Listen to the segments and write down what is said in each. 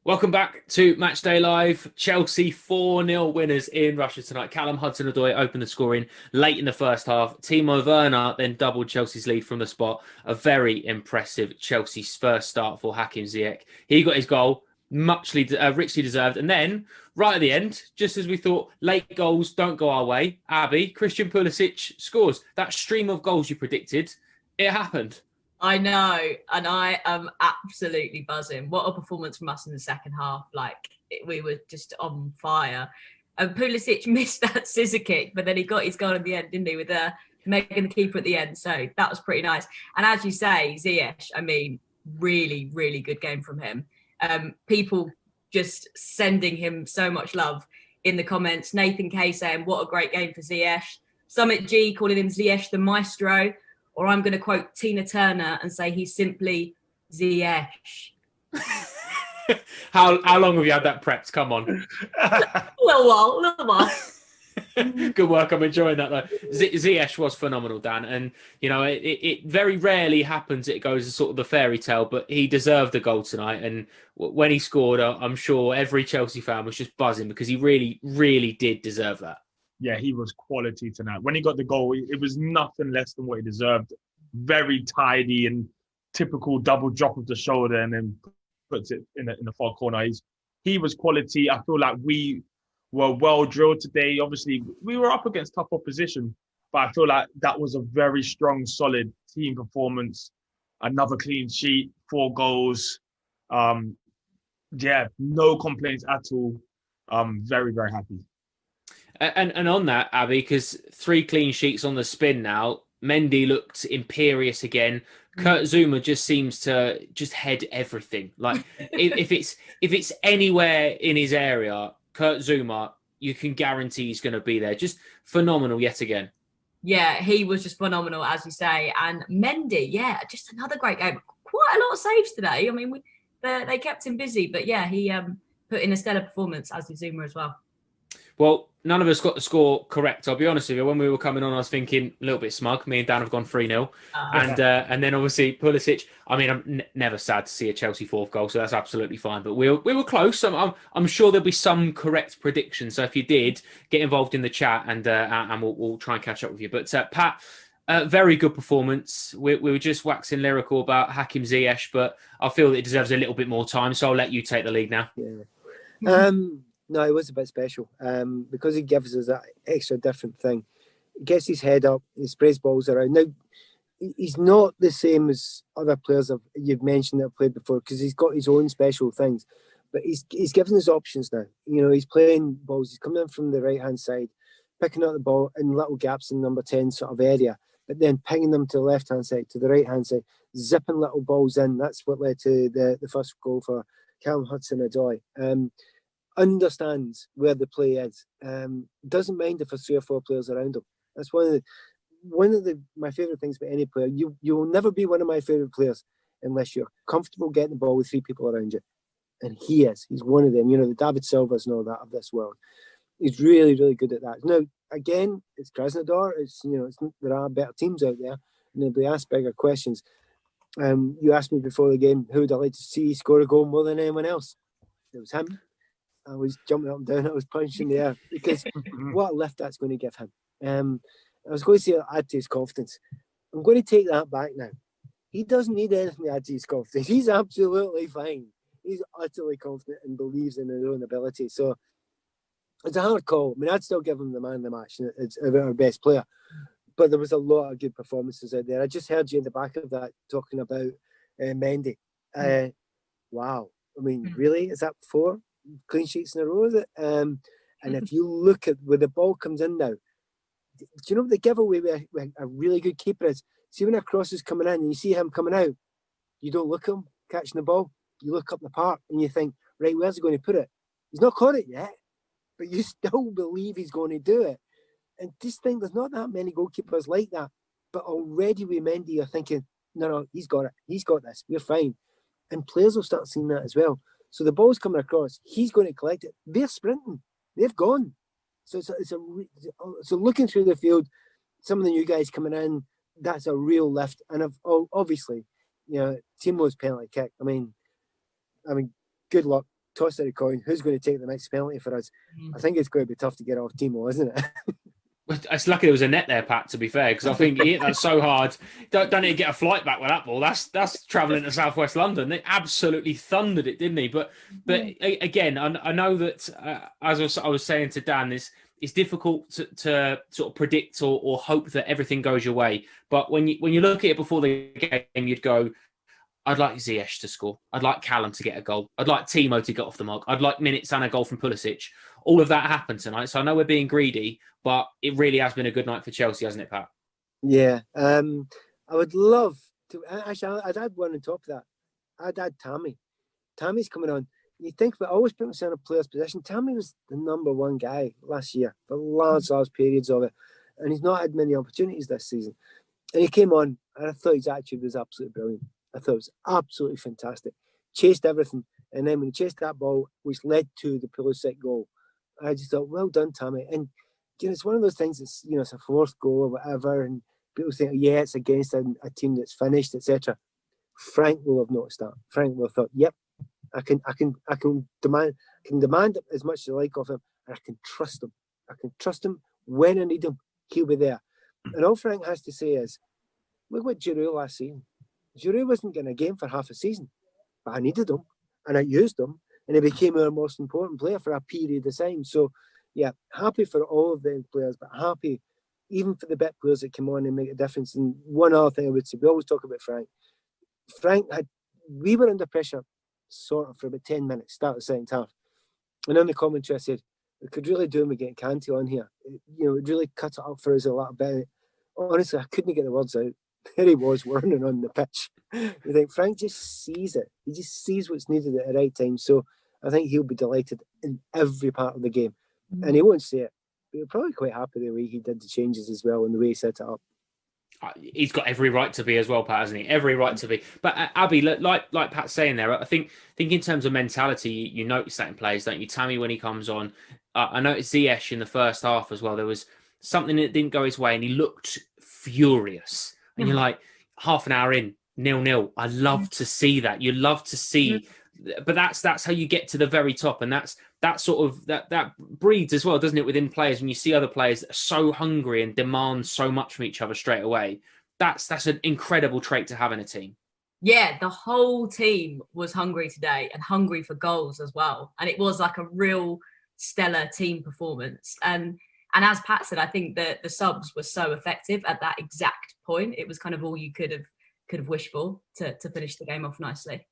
Welcome back to Matchday Live. Chelsea 4-0 winners in Russia tonight. Callum Hudson-Odoi opened the scoring late in the first half. Timo Werner then doubled Chelsea's lead from the spot. A very impressive Chelsea's first start for Hakim Ziyech. He got his goal, richly deserved. And then, right at the end, just as we thought late goals don't go our way, Abby, Christian Pulisic scores. That stream of goals you predicted, it happened. I know, and I am absolutely buzzing. What a performance from us in the second half. We were just on fire. And Pulisic missed that scissor kick, but then he got his goal in the end, didn't he, with Megan the keeper at the end. So that was pretty nice. And as you say, Ziyech, really, really good game from him. People just sending him so much love in the comments. Nathan K saying, what a great game for Ziyech. Summit G calling him Ziyech the Maestro. Or I'm going to quote Tina Turner and say he's simply Ziyech. How long have you had that prepped? Come on. A little while. Good work. I'm enjoying that though. Ziyech was phenomenal, Dan, and it very rarely happens. It goes as sort of the fairy tale, but he deserved the goal tonight. And when he scored, I'm sure every Chelsea fan was just buzzing because he really, really did deserve that. Yeah, he was quality tonight. When he got the goal, it was nothing less than what he deserved. Very tidy and typical double drop of the shoulder and then puts it in the far corner. He was quality. I feel like we were well drilled today. Obviously, we were up against tough opposition, but I feel like that was a very strong, solid team performance. Another clean sheet, 4 goals. No complaints at all. Very, very happy. And on that, Abby, because 3 clean sheets on the spin now, Mendy looked imperious again. Kurt Zuma just seems to just head everything. Like if it's anywhere in his area, Kurt Zuma, you can guarantee he's going to be there. Just phenomenal yet again. Yeah, he was just phenomenal, as you say. And Mendy, just another great game. Quite a lot of saves today. They kept him busy, but he put in a stellar performance, as did Zuma as well. Well, none of us got the score correct. I'll be honest with you. When we were coming on, I was thinking a little bit smug. Me and Dan have gone 3-0. And then obviously Pulisic. I'm never sad to see a Chelsea 4th goal, so that's absolutely fine. But we were close. I'm sure there'll be some correct predictions. So if you did, get involved in the chat and we'll try and catch up with you. But Pat, very good performance. We were just waxing lyrical about Hakim Ziyech, but I feel that it deserves a little bit more time. So I'll let you take the lead now. Yeah. No, it was a bit special because he gives us that extra different thing. He gets his head up, he sprays balls around. Now, he's not the same as other players you've mentioned that have played before because he's got his own special things. But he's given us options now. He's playing balls. He's coming in from the right-hand side, picking up the ball in little gaps in number 10 sort of area, but then pinging them to the left-hand side, to the right-hand side, zipping little balls in. That's what led to the first goal for Callum Hudson-Odoi. Understands where the play is. Doesn't mind if there's 3 or 4 players around him. That's one of my favourite things about any player. You will never be one of my favourite players unless you're comfortable getting the ball with 3 people around you. And he is. He's one of them. The David Silvas and all that of this world. He's really, really good at that. Now, again, it's Krasnodar. There are better teams out there, and they'll be asked bigger questions. You asked me before the game, who would I like to see score a goal more than anyone else? It was him. I was jumping up and down. I was punching the air because what a lift that's going to give him. I was going to say add to his confidence. I'm going to take that back now. He doesn't need anything to add to his confidence. He's absolutely fine. He's utterly confident and believes in his own ability. So it's a hard call. I'd still give him the man of the match. It's our best player. But there was a lot of good performances out there. I just heard you in the back of that talking about Mendy. Wow. Really? Is that 4 clean sheets in a row? Is it? And if you look at where the ball comes in now, do you know what the giveaway with a really good keeper is? See when a cross is coming in and you see him coming out, you don't look at him catching the ball. You look up the park and you think, right, where's he going to put it? He's not caught it yet, but you still believe he's going to do it. And just think there's not that many goalkeepers like that. But already with Mendy, you're thinking, no, he's got it. He's got this. We're fine. And players will start seeing that as well. So the ball's coming across. He's going to collect it. They're sprinting. They've gone. So so looking through the field, some of the new guys coming in, that's a real lift. And obviously, Timo's penalty kick. Good luck. toss of the coin, who's going to take the next penalty for us? I think it's going to be tough to get off Timo, isn't it? It's lucky there was a net there, Pat, to be fair, because I think he hit that so hard. Don't need to get a flight back with that ball. That's travelling to Southwest London. They absolutely thundered it, didn't he? But again, I know that, as I was saying to Dan, it's difficult to sort of predict or hope that everything goes your way. But when you look at it before the game, you'd go, I'd like Ziyech to score. I'd like Callum to get a goal. I'd like Timo to get off the mark. I'd like minutes and a goal from Pulisic. All of that happened tonight. So I know we're being greedy, but it really has been a good night for Chelsea, hasn't it, Pat? Yeah. I would love to... Actually, I'd add one on top of that. I'd add Tammy. Tammy's coming on. You think about always put myself in a player's position. Tammy was the number one guy last year for large periods of it. And he's not had many opportunities this season. And he came on, and I thought his attitude was absolutely brilliant. I thought it was absolutely fantastic. Chased everything. And then when he chased that ball, which led to the Pulisic goal, I just thought, well done, Tammy. And it's one of those things that's, it's a fourth goal or whatever. And people think, yeah, it's against a team that's finished, etc. Frank will have noticed that. Frank will have thought, yep, I can demand as much as I like of him, and I can trust him. I can trust him when I need him. He'll be there. And all Frank has to say is, look what Giroud last season. Giroud wasn't getting a game for half a season, but I needed him, and I used him, and he became our most important player for a period of time. So, yeah, happy for all of the players, but happy even for the bit players that come on and make a difference. And one other thing I would say, we always talk about Frank. We were under pressure sort of for about 10 minutes, start of the second half. And on the commentary I said, we could really do him with getting Kanté on here. It really cut it up for us a little bit. Honestly, I couldn't get the words out. There he was, whirling on the pitch. You think Frank just sees it. He just sees what's needed at the right time. So I think he'll be delighted in every part of the game. And he won't say it, but he'll probably quite happy the way he did the changes as well and the way he set it up. He's got every right to be as well, Pat, hasn't he? Every right to be. But Abby, like Pat's saying there, I think in terms of mentality, you notice that in players, don't you? Tammy, when he comes on, I noticed Ziyech in the first half as well. There was something that didn't go his way, and he looked furious. And you're like, half an hour in, 0-0. I love to see that. You love to see, but that's how you get to the very top, and that breeds as well, doesn't it, within players when you see other players that are so hungry and demand so much from each other straight away. That's an incredible trait to have in a team. Yeah, the whole team was hungry today and hungry for goals as well, and it was like a real stellar team performance. And as Pat said, I think that the subs were so effective at that exact point. It was kind of all you could have wished for to finish the game off nicely.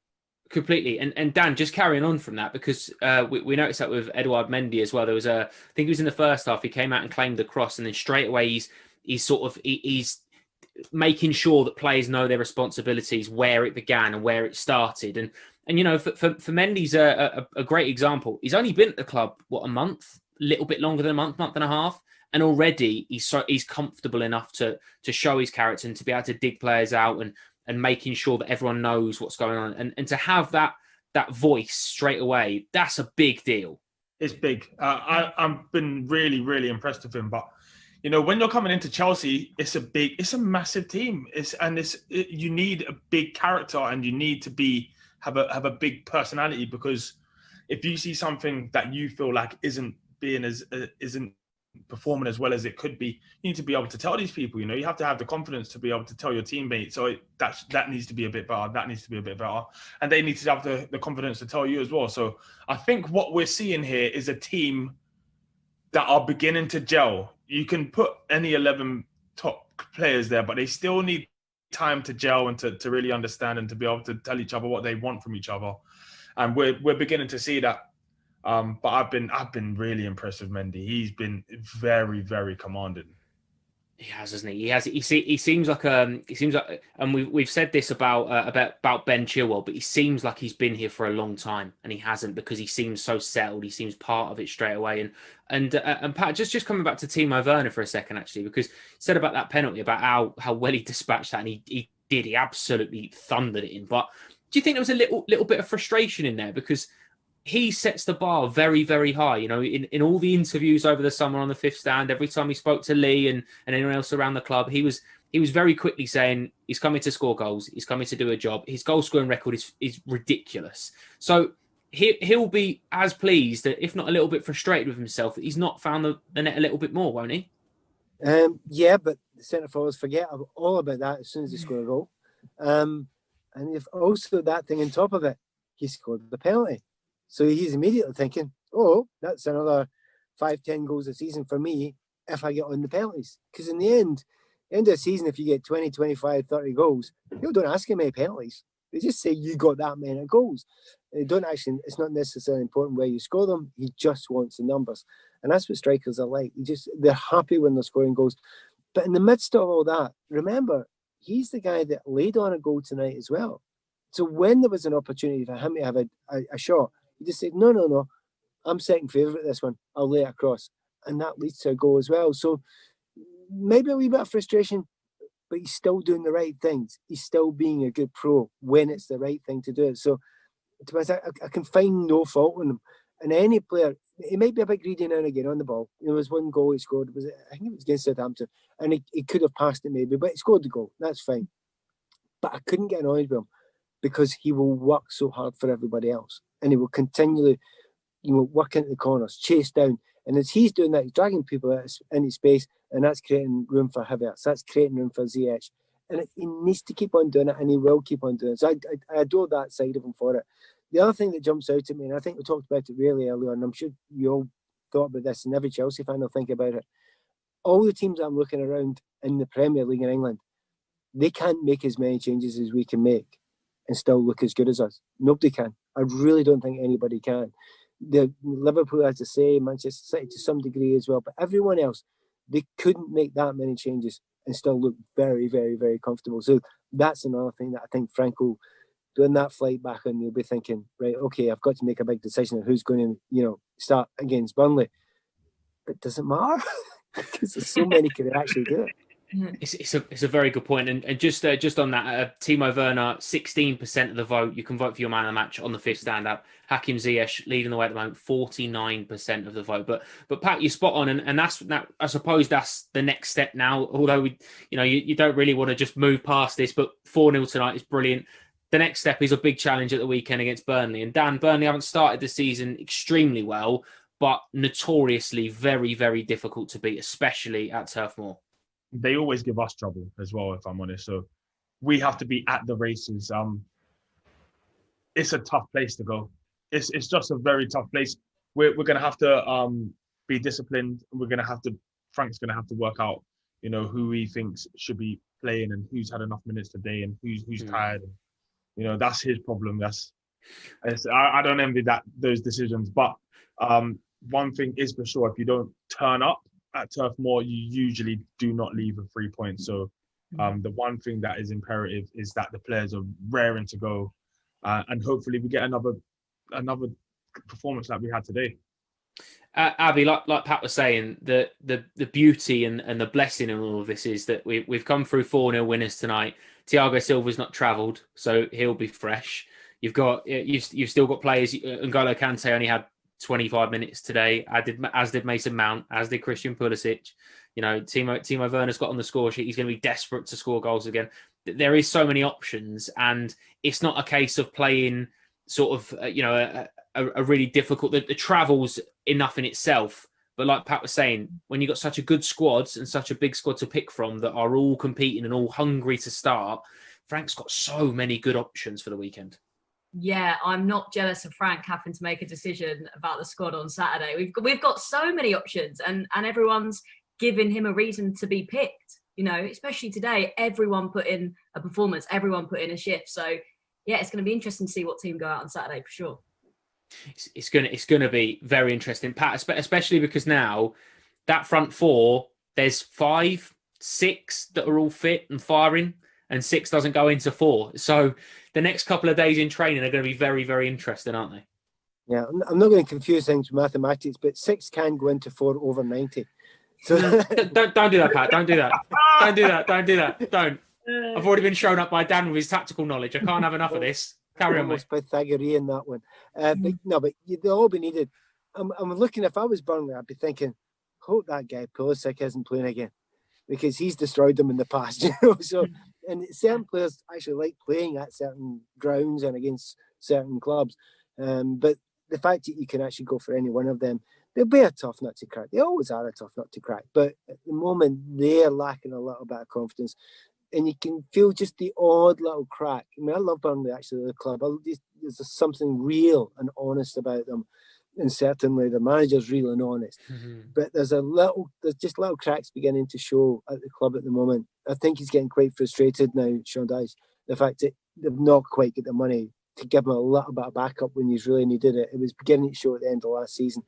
Completely. And Dan, just carrying on from that, because we noticed that with Edouard Mendy as well. There was I think he was in the first half, he came out and claimed the cross, and then straight away he's making sure that players know their responsibilities, where it began and where it started. And for Mendy's a great example. He's only been at the club, a month? A little bit longer than a month and a half, and already he's comfortable enough to show his character and to be able to dig players out and making sure that everyone knows what's going on, and to have that voice straight away, that's a big deal. It's big. I've been really, really impressed with him. But when you're coming into Chelsea, it's a massive team. You need a big character, and you need to have a big personality, because if you see something that you feel like isn't performing as well as it could be, you need to be able to tell these people. You have to have the confidence to be able to tell your teammates, so that needs to be a bit better, that needs to be a bit better, and they need to have the confidence to tell you as well. So I think what we're seeing here is a team that are beginning to gel. You can put any 11 top players there, but they still need time to gel and to really understand and to be able to tell each other what they want from each other, and we're beginning to see that. But I've been really impressed with Mendy. He's been very, very commanding. He has, hasn't he? He seems like, and we've said this about Ben Chilwell, but he seems like he's been here for a long time, and he hasn't, because he seems so settled. He seems part of it straight away. And Pat, just coming back to Timo Werner for a second, actually, because he said about that penalty, about how well he dispatched that, and he absolutely thundered it in. But do you think there was a little bit of frustration in there, because he sets the bar very, very high? In all the interviews over the summer on the fifth stand, every time he spoke to Lee and anyone else around the club, he was very quickly saying he's coming to score goals, he's coming to do a job. His goal scoring record is ridiculous. So he'll be as pleased, if not a little bit frustrated with himself, that he's not found the net a little bit more, won't he? Yeah, but the centre forwards forget all about that as soon as they score a goal. And if also that thing on top of it, he scored the penalty. So he's immediately thinking, oh, that's another 5-10 goals a season for me if I get on the penalties. Because in the end of the season, if you get 20, 25, 30 goals, people don't ask you many penalties. They just say you got that many goals. They don't actually, it's not necessarily important where you score them. He just wants the numbers. And that's what strikers are like. They're happy when they're scoring goals. But in the midst of all that, remember, he's the guy that laid on a goal tonight as well. So when there was an opportunity for him to have a shot, he just said, no, I'm second favourite this one. I'll lay it across. And that leads to a goal as well. So maybe a wee bit of frustration, but he's still doing the right things. He's still being a good pro when it's the right thing to do it. So to be honest, I can find no fault in him. And any player, he might be a bit greedy now and again on the ball. There was one goal he scored. I think it was against Southampton. And he could have passed it maybe, but he scored the goal. That's fine. But I couldn't get annoyed with him because he will work so hard for everybody else. And he will continually, work into the corners, chase down. And as he's doing that, he's dragging people into space, and that's creating room for Havertz. That's creating room for Ziyech. And he needs to keep on doing it, and he will keep on doing it. So I adore that side of him for it. The other thing that jumps out at me, and I think we talked about it really earlier, and I'm sure you all thought about this, and every Chelsea fan will think about it. All the teams I'm looking around in the Premier League in England, they can't make as many changes as we can make and still look as good as us. Nobody can. I really don't think anybody can. The Liverpool, as I say, Manchester City to some degree as well, but everyone else, they couldn't make that many changes and still look very, very, very comfortable. So that's another thing that I think Franco, doing that flight back on, you'll be thinking, right, okay, I've got to make a big decision on who's going to, start against Burnley. But it doesn't matter because there's so many can actually do it. It's a very good point. And just on that, Timo Werner, 16% of the vote. You can vote for your man of the match on the fifth stand-up. Hakim Ziyech leading the way at the moment, 49% of the vote. But Pat, you're spot on, and that's I suppose that's the next step now. Although you don't really want to just move past this, but 4-0 tonight is brilliant. The next step is a big challenge at the weekend against Burnley. And Dan, Burnley haven't started the season extremely well, but notoriously very, very difficult to beat, especially at Turf Moor. They always give us trouble as well, if I'm honest. So we have to be at the races. It's a tough place to go. It's just a very tough place. We're going to have to be disciplined. Frank's going to have to work out, who he thinks should be playing and who's had enough minutes today and who's tired. And, that's his problem. I don't envy those decisions. But one thing is for sure, if you don't turn up at Turf Moor, you usually do not leave with 3 points. So the one thing that is imperative is that the players are raring to go, and hopefully we get another performance like we had today. Abby, like Pat was saying, the beauty and the blessing in all of this is that we've come through 4-0 winners tonight. Thiago Silva's not travelled, so he'll be fresh. You've still got players. N'Golo Kanté only had 25 minutes today, as did Mason Mount, as did Christian Pulisic. Timo Werner's got on the score sheet. He's going to be desperate to score goals again. There is so many options, and it's not a case of playing sort of a really difficult. The travel's enough in itself, but like Pat was saying, when you've got such a good squad and such a big squad to pick from that are all competing and all hungry to start, Frank's got so many good options for the weekend. Yeah, I'm not jealous of Frank having to make a decision about the squad on Saturday. We've got so many options, and everyone's giving him a reason to be picked. Especially today, everyone put in a performance, everyone put in a shift. So yeah, it's going to be interesting to see what team go out on Saturday for sure. It's going to be very interesting, Pat, especially because now that front four, there's 5, 6 that are all fit and firing, and 6 doesn't go into 4. So the next couple of days in training are going to be very, very interesting, aren't they? Yeah, I'm not going to confuse things with mathematics, but 6 can go into 4 over 90. So don't do that, Pat. Don't do that. Don't do that. Don't do that. Don't. I've already been shown up by Dan with his tactical knowledge. I can't have enough of this. Carry on, mate. Pythagorean, that one. But they'll all be needed. I'm looking, if I was Burnley, I'd be thinking, hope that guy Pulisic isn't playing again, because he's destroyed them in the past. So, and certain players actually like playing at certain grounds and against certain clubs. But the fact that you can actually go for any one of them, they'll be a tough nut to crack. They always are a tough nut to crack. But at the moment, they're lacking a little bit of confidence. And you can feel just the odd little crack. I mean, I love Burnley, actually, the club. There's something real and honest about them. And certainly the manager's real and honest. But there's just little cracks beginning to show at the club at the moment. I think he's getting quite frustrated now, Sean Dyche. The fact that they've not quite got the money to give him a little bit of backup when he's really needed it. It was beginning to show at the end of last season.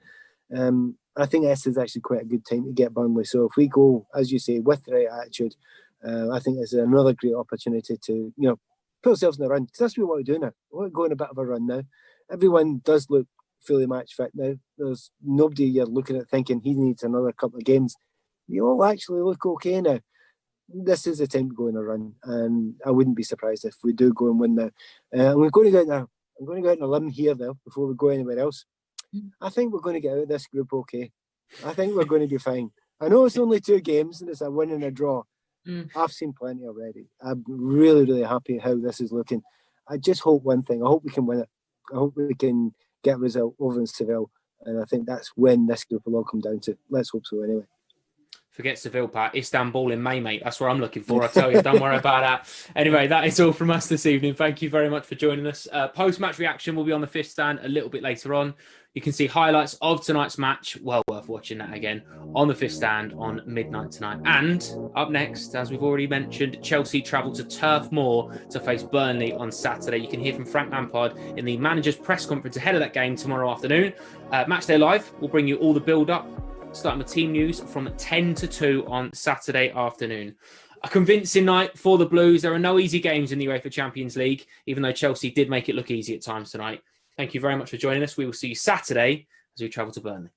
I think this is actually quite a good time to get Burnley. So if we go, as you say, with the right attitude, I think this is another great opportunity to, put ourselves in a run. Because that's what we want to do now. We want to go on a bit of a run now. Everyone does look fully match fit now. There's nobody you're looking at thinking he needs another couple of games. You all actually look okay now. This is the time to go on a run, and I wouldn't be surprised if we do go and win now. And we're going to go out now. I'm going to go out on a limb here though before we go anywhere else. I think we're going to get out of this group okay. I think we're going to be fine. I know it's only 2 games and it's a win and a draw. I've seen plenty already. I'm really, really happy how this is looking. I just hope one thing. I hope we can win it. I hope we can get a result over in Seville. And I think that's when this group will all come down to. Let's hope so anyway. Forget Seville, Pat. Istanbul in May, mate. That's what I'm looking for. I tell you, don't worry about that. Anyway, that is all from us this evening. Thank you very much for joining us. Post-match reaction will be on the Fifth Stand a little bit later on. You can see highlights of tonight's match. Well worth watching that again on the Fifth Stand on midnight tonight. And up next, as we've already mentioned, Chelsea travel to Turf Moor to face Burnley on Saturday. You can hear from Frank Lampard in the manager's press conference ahead of that game tomorrow afternoon. Matchday Live will bring you all the build-up, starting with team news from 10 to 2 on Saturday afternoon. A convincing night for the Blues. There are no easy games in the UEFA Champions League, even though Chelsea did make it look easy at times tonight. Thank you very much for joining us. We will see you Saturday as we travel to Burnley.